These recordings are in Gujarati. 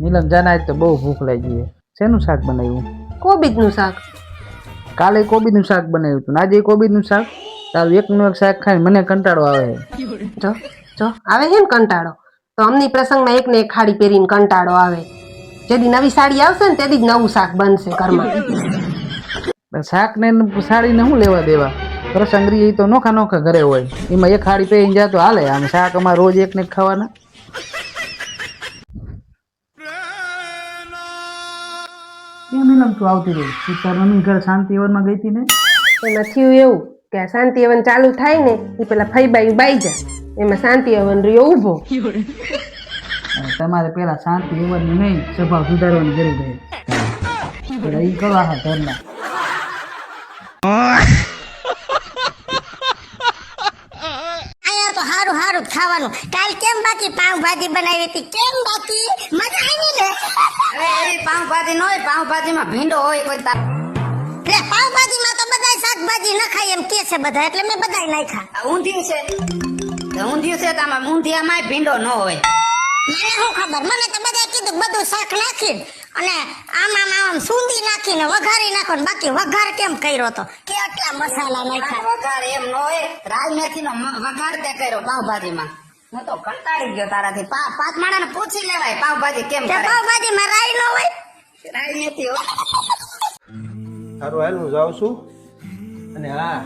નીલમ જાના આજ તો બહુ ભૂખ લાગી છે. શેનું શાક બનાવ્યું? કોબીજનું શાક. કાલે કોબીનું શાક બનાવ્યું હતું, આજે કોબીનું શાક. તારું એકનું એક શાક ખાઈને મને કંટાળો આવે છે. જો જો આવે છે ને કંટાળો, તો અમની પ્રસંગમાં એક ને એક ખાડી પહેરીને કંટાળો આવે. જેદી નવી સાડી આવશે ને તેદી જ નવું શાક બનશે ઘરમાં. શાક ને સાડીને શું લેવા દેવા? પ્રસંગરી એ તો નોખા નોખા ઘરે હોય, એમાં એક ખાડી પહેરીને જાય તો હાલે. આમ શાક અમારે રોજ એક ને ખાવાના. કેમ નીલમ તું આવતી રહી? તું તાર મમ્મી ઘર શાંતિ હવનમાં ગઈ હતી ને? એમાં થયું એવું કે આ શાંતિ હવન ચાલુ થાય ને એ પેલા ફઈબાઈ બાઈ જાય, એમાં શાંતિ હવન રહ્યો ઊભો. અને તમારે પેલા શાંતિ હવનની નહીં, સ્વભાવ સુધારવાની જરૂર છે. પેલા ઈ કરવા હા ઘરના. અહીંયા તો હારું હારું ખાવાનું. કાલ કેમ બાકી પાવભાજી બનાવી હતી? કેમ બાકી? મજા આવી ને? અરે પાવભાજી ન હોય, પાવભાજીમાં ભીંડો હોય કોઈ તાર. એટલે પાવભાજીમાં તો બધાય શાકભાજી નખાય એમ કે છે બધા, એટલે મેં બધાય નાખ્યા. ઊંધિયું છે તો ઊંધિયું છે તો આમાં ઊંધિયામાં ભીંડો ન હોય. મને શું ખબર, મને તો બધાય કીધું બધું શાક નાખીને અને આમ સૂંદી નાખીને વઘારી નાખો ને, બાકી વઘાર કેમ કર્યો તો? કેટલા મસાલા નાખ્યા. વઘાર એમ ન હોય, રાજમેથીનો વઘાર તે કર્યો પાવભાજીમાં. હું તો કંટાળી ગયો તારાથી. પાંચ માણાને પૂછી લેવાય પાવભાજી કેમ કરે. પાવભાજીમાં રાઈ ન હોય? રાજમેથી હોય. સારું હાલ હું જાઉં છું. અને હા,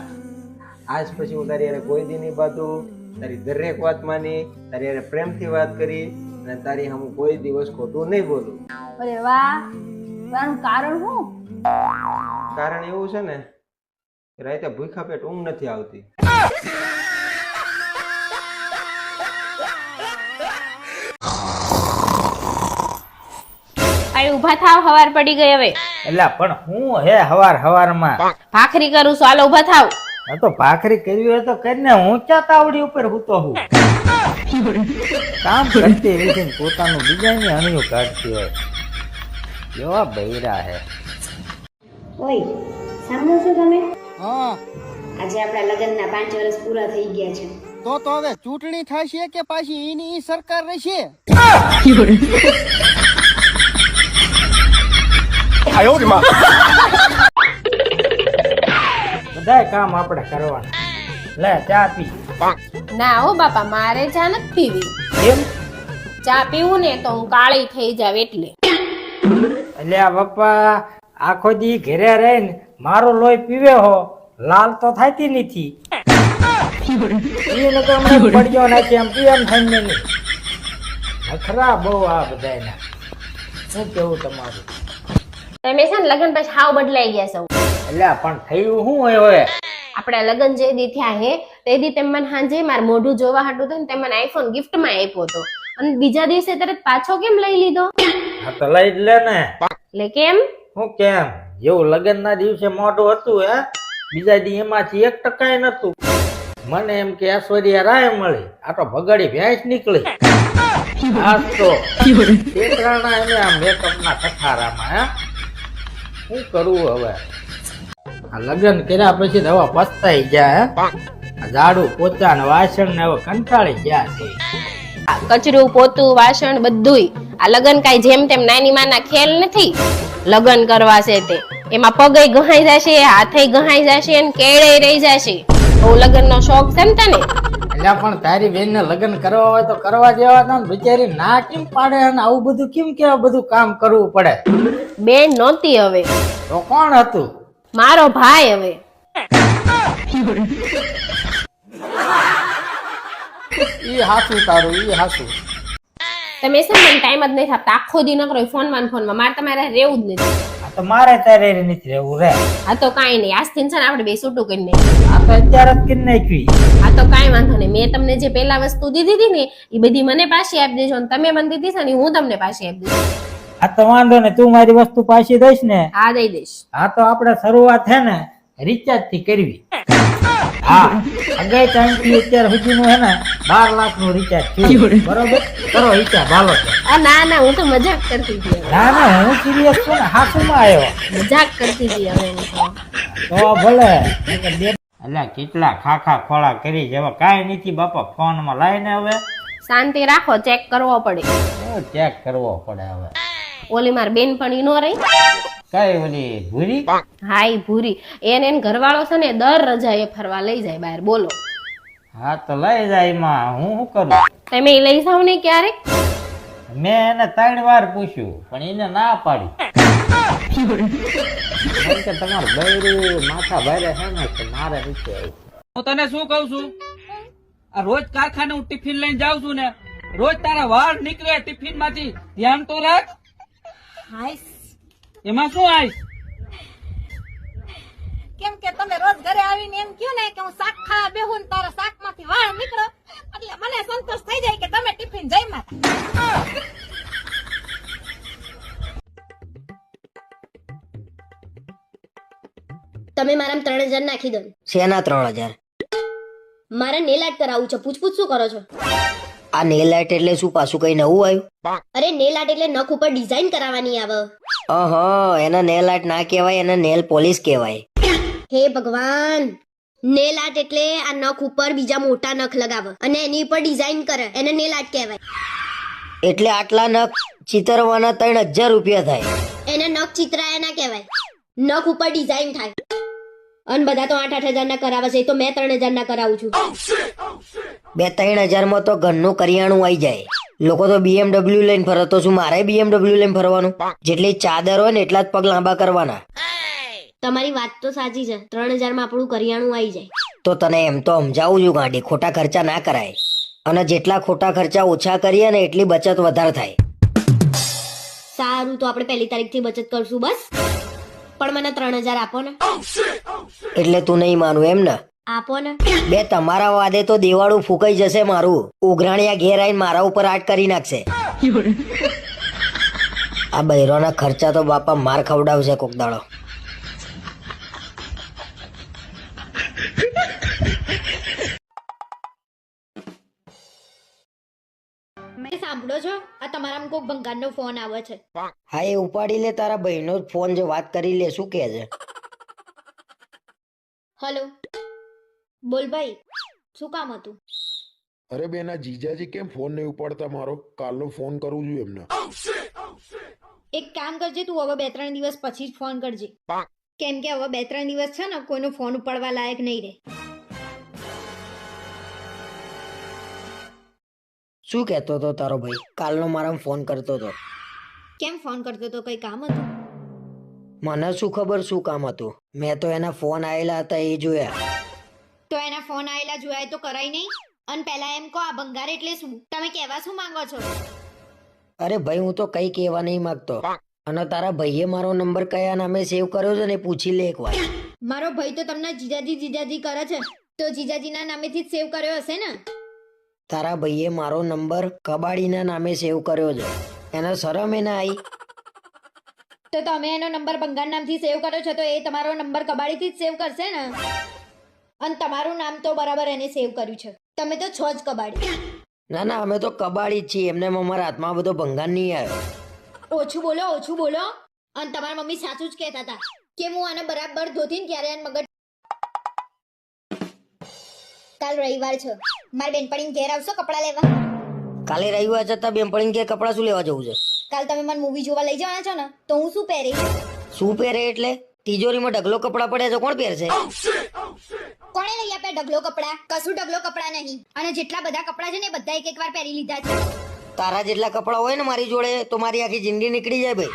આજ પછી હું તારી હારે કોઈ દી નહીં બાંધું. તારી દરેક વાત માની, તારી હારે પ્રેમથી વાત કરી અને તારી હું કોઈ દિવસ ખોટું નહીં બોલું. અરે વાહ, તારું કારણ શું? કારણ એવું છે ને કે રાતે ભૂખા પેટ ઊંઘ નથી આવતી. આય ઊભા થાવ, હવાર પડી ગઈ હવે. એટલે પણ હું હે હવારમાં ભાખરી કરું છું, હાલો ઊભા થાવ. આ તો ભાખરી કરવી હોય તો કરીને હું ચા તાવડી ઉપર હૂતો હું કામ કરતી રહી પોતાનું બીજાની અણિયું કાઢતી હોય. કેવા બૈરા હે. ઓય સાંભળો છો તમે? હા. આજે આપણા લગ્નના 5 વર્ષ પૂરા થઈ ગયા છે. તો હવે ચૂંટણી થશે કે પાછી એની સરકાર રહેશે? બધાય કામ આપણે કરવાના. લે ચા પી. ના હો બાપા, મારે ચા નથી પીવી. કેમ? ચા પીવું ને તો હું કાળી થઈ જાવ એટલે. એટલે આ પપ્પા આખો દી ઘરે રહીને મારો લોહી પીવે હો, લાલ તો થાતી નથી. એને તો હમણાં પડ્યો નાખી એમ પીએમ થઈને નહીં. ખરા બહુ આ બધાયના. શું કેવું તમારું? તમે છે ને લગ્ન પછી હાવ બદલાઈ ગયા છો. એટલે પણ થયું શું હોય? આપણા લગ્ન જે દી થયા હે તે દી તેમ મને હાંજે મારું મોઢું જોવા હાટું થઈને તે મને આઈફોન ગિફ્ટ માં આપ્યો હતો, અને બીજા દિવસે તરત પાછો કેમ લઈ લીધો? હા તો લઈ જ લે ને. એટલે કેમ? હું કેમ? જેવું લગ્ન ના દિવસે મોઢું હતું હે, બીજા દી એમાંથી 1% નતું. મને એમ કે ઐશ્વર્યા રાય મળી, આ તો ભગાડી ભેંસ નીકળી. આ તો એકરાણા એને આ મેકઅપ ના કઠારામાં. હે શું કરવું હવે? આ લગ્ન કર્યા પછી હવે પસ્તાઈ ગયા. હે ઝાડુ પોતા ને વાસણ ને હવે કંટાળી ગયા છે. કચરું પોતું વાસણ બધુંય. આ લગ્ન કાંઈ જેમ તેમ નાની માના ખેલ નથી. લગ્ન કરવા છે તે એમાં પગે ગહાઈ જશે, હાથે ગહાઈ જશે ને કેળે રહી જશે. બહુ લગ્ન નો શોખ છે ને તને? એટલે પણ તારી બેન ને લગ્ન કરવા હોય તો કરવા જેવા ને, બિચારી ના કેમ પાડે અને આવું બધું કેમ કેવા બધું કામ કરવું પડે? બેન નહોતી હવે તો કોણ હતું? મારો ભાઈ હવે. ઈ હાસું તારું, ઈ હાસું. તમે છે ને ટાઈમ જ નહીં આપતા, આખો દી નકરો ફોનમાં ફોનમાં. મારે તમારે રહેવું જ નથી. આ તો મારે તારે નથી રહેવું રે. આ તો કાંઈ નહીં, આજથી છે ને આપણે બે છૂટું કરી નાખીએ. આ તો અત્યારે જ કરી નાખવી. આ તો કાંઈ વાંધો નહીં. મેં તમને જે પેલા વસ્તુ દીધી હતી ને એ બધી મને પાછી આપી દેજો, અને તમે મને દીધી છે ને હું તમને પાછી આપી દઈશ. આ તો વાંધો ને, તું મારી વસ્તુ પાછી દઈશ ને? હા દઈ દઈશ. હા તો આપણે શરૂઆત છે ને રિચાર્જ થી કરવી. હા અગાઈ ટાઈમ થી અત્યાર સુધીનું છે ને 12 લાખ નું રિચાર્જ થયું. બરોબર કરો હિસાબ હાલો. ના ના, હું તો મજાક કરતી હતી. ના ના, હું સિરિયસ છું ને, હાસુમાં આવ્યો. મજાક કરતી હતી હવે હું તો ભલે. એટલે કેટલા ખાખા ખોળા કરી જેવા કાંઈ નથી બાપા. ફોન માં લાઈને હવે શાંતિ રાખો, ચેક કરવો પડે. ચેક કરવો પડે હવે. ઓલી માર બેનપણી નો રહી કઈ ઓલી ભૂરી હા ઈ ભૂરી એને ઘરવાળો છે ને દર રજાએ ફરવા લઈ જાય બહાર બોલો. હા તો લઈ જાય એમાં હું શું કરું? તમે ઈ લઈ જાવ ને ક્યારેક? મેં એને 3 વાર પૂછ્યું પણ એને ના પાડી. કેમ કે તમારું બૈરું માથા ભારે છે ને તો મારે નીચે આવ્યું. હું તને શું કહું છું, આ રોજ કારખાને હું ટિફિન લઈને જાઉં છું ને, રોજ તારા વાળ નીકળે ટિફિન માંથી, ધ્યાન તો રાખ. એમાં શું આઈશ? કેમ કે તમે રોજ ઘરે આવીને એમ કહ્યું ને કે હું શાક ખાવા બેહું ને તારા શાક માંથી વાળ નીકળો એટલે મને સંતોષ થઈ જાય કે તમે ટિફિન જમ્યા. તમે મારા 3000 નાખી દો. શેના 3000? મારે નેલ આર્ટ કરાવવું છે. પૂછપૂછ શું કરો છો? આ નેલ આર્ટ એટલે શું, પાછું કઈ નવું આવ્યું? અરે નેલ આર્ટ એટલે નખ ઉપર ડિઝાઇન કરાવવાની આવે. એના નેલ આર્ટ ના કહેવાય, એને નેલ પોલિશ કહેવાય. હે ભગવાન, નેલ આર્ટ એટલે આ નખ ઉપર બીજા મોટા નખ લગાવે અને એની ઉપર ડિઝાઇન કરે, એને નેલ આર્ટ કહેવાય. એટલે આટલા નખ ચિતરવાના 3000 રૂપિયા થાય. એને નખ ચિત્રાયા ના કહેવાય, નખ ઉપર ડિઝાઇન થાય. અને બધા તો 8-8 ના કરાવે છે, તો મેં 3000 ના કરાવું છું. 2-3 માં તો ઘરનું કરિયાણું આવી જાય. લોકો તો BMW લઈને ફરે, તો શું મારે BMW લઈને ફરવાનું? જેટલી ચાદર હોય ને એટલા જ પગ લાંબા કરવાના. તમારી વાત તો સાચી છે, 3000 માં આપણું કરિયાણું આવી જાય. તો તને એમ તો સમજાવું છું ગાંડી, ખોટા ખર્ચા ના કરાય. અને જેટલા ખોટા ખર્ચા ઓછા કરીએ ને એટલી બચત વધારે થાય. સારું, તો આપણે 1 તારીખથી બચત કરશું બસ. પણ મને 3000 આપો ને. એટલે તું નહીં માનું એમ ને? આપો ને. બે તમારા વાદે તો દેવાળું ફૂંકાઈ જશે મારું. ઉઘરાણિયા ઘેર આવીને મારા ઉપર આટ કરી નાખશે. આ બૈરોના ખર્ચા તો બાપા માર ખવડાવશે કોક દાડો. મેં સાંભળો છો, આ તમારા કોક ભંગારનો ફોન આવે છે. હા, એ ઉપાડી લે, તારા ભાઈનો ફોન જે વાત કરી લે. શું કહે છે? હેલો, બોલ ભાઈ, શું કામ હતું? અરે બેન, આ જીજાજી કેમ ફોન નહીં ઉપાડતા મારો? કાલનો ફોન કરું છું એમને. એક કામ કરજે, તું હવે 2-3 દિવસ પછી જ ફોન કરજે. કેમ કે હવે 2-3 દિવસ છે ને કોઈનો ફોન ઉપાડવા લાયક નહીં રહે. શું કહેતો હતો તારો ભાઈ? કાલનો મારા ફોન કરતો હતો. કેમ ફોન કરતો તો? કઈ કામ હતું? મને શું ખબર શું કામ હતું? મેં તો એના ફોન આવેલા હતા એ જોયા. તો એના ફોન આવેલા જોયા તો કરાય નહીં? અને પહેલા એમ કહો, આ ભંગાર એટલે શું? તમે કહેવા શું માંગો છો? અરે ભાઈ, હું તો કઈ કહેવા નહીં માંગતો. અને તારા ભાઈએ મારો નંબર કયા નામે સેવ કર્યો છે ને પૂછી લે એકવાર. મારો ભાઈ તો તમને જીજાજી જીજાજી કરે છે, તો જીજાજીના નામેથી જ સેવ કર્યો હશે ને? તારા ભાઈએ મારો નંબર કબાડીના નામે સેવ કર્યો છે, એને શરમ એ ના આવી? તો તમે એનો નંબર ભંગાર નામથી સેવ કર્યો છે, તો એ તમારો નંબર કબાડીથી જ સેવ કરશે ને? અને તમારું નામ તો બરાબર એને સેવ કર્યું છે. તમે તો છો જ કબાડી. ના ના, અમે તો કબાડી જ છીએ. એમને અમારા હાથમાં બધો ભંગાર નહીં આવ્યો. ઓછું બોલો, ઓછું બોલો. અને તમારા મમ્મી સાચું જ કહેતા હતા કે હું આને બરાબર ધોતી ને ત્યારે આને મગજ. કાલ રવિવાર છે, મારી બેનપણી ઘેર આવશો કપડા લેવા? કાલે રવિવાર છતાં બેનપણી કે કપડા શું લેવા જવું છે? કાલ તમે મને મૂવી જોવા લઈ જવાના છો ને, તો હું શું પહેરી? શું પહેરે એટલે? તિજોરીમાં ઢગલો કપડા પડ્યા છે, કોણ પહેરશે? કોણે લઈ આપે ઢગલો કપડા? કશું ઢગલો કપડા નહીં. અને જેટલા બધા કપડા છે ને એ બધા એક વાર પહેરી લીધા છે. તારા જેટલા કપડા હોય ને મારી જોડે તો મારી આખી જિંદગી નીકળી જાય ભાઈ.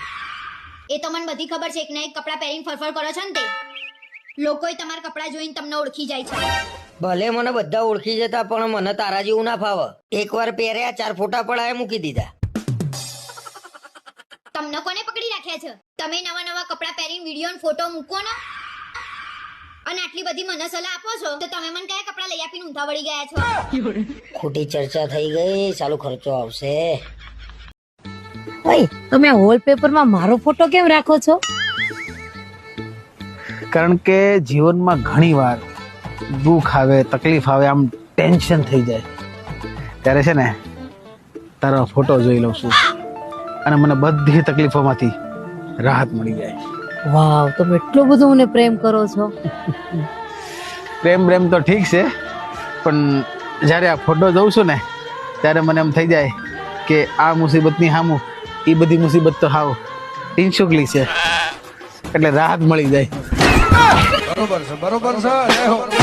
એ તો મને બધી ખબર છે. એક ના એક કપડા પહેરીને ફરફર કરો છો ને તે લોકોય તમારા કપડા જોઈને તમને ઓળખી જાય છે. ભલે મને બધા ઓળખી જતા, પણ મને તારા જેવું ના ફાવે. એકવાર પહેર્યા 4 ફોટા પડાય મૂકી દીધા. તમને કોને પકડી રાખ્યા છે? તમે નવા નવા કપડા પહેરીને વિડીયો અને ફોટો મૂકો ને, અને આટલી બધી મને સલાહ આપો છો, તો તમે મને કયા કપડા લઈ આપીને ઊંધા વળી ગયા છો? ખોટી ચર્ચા થઈ ગઈ, ચાલુ ખર્ચો આવશે. ઓય, તમે વોલપેપરમાં મારો ફોટો કેમ રાખો છો? કારણ કે જીવનમાં ઘણી વાર દુઃખ આવે, તકલીફ આવે, આમ ટેન્શન થઈ જાય, ત્યારે છે ને તારો ફોટો જોઈ લઉં છું અને મને બધી તકલીફોમાંથી રાહત મળી જાય. વાવ, તમે એટલો બધો મને પ્રેમ કરો છો. પ્રેમ તો ઠીક છે, પણ જ્યારે આ ફોટો જોઉં છું ને ત્યારે મને એમ થઈ જાય કે આ મુસીબતની સામું એ બધી મુસીબત તો હાવ ટીનશુકલી છે એટલે રાહત મળી જાય. બરોબર છે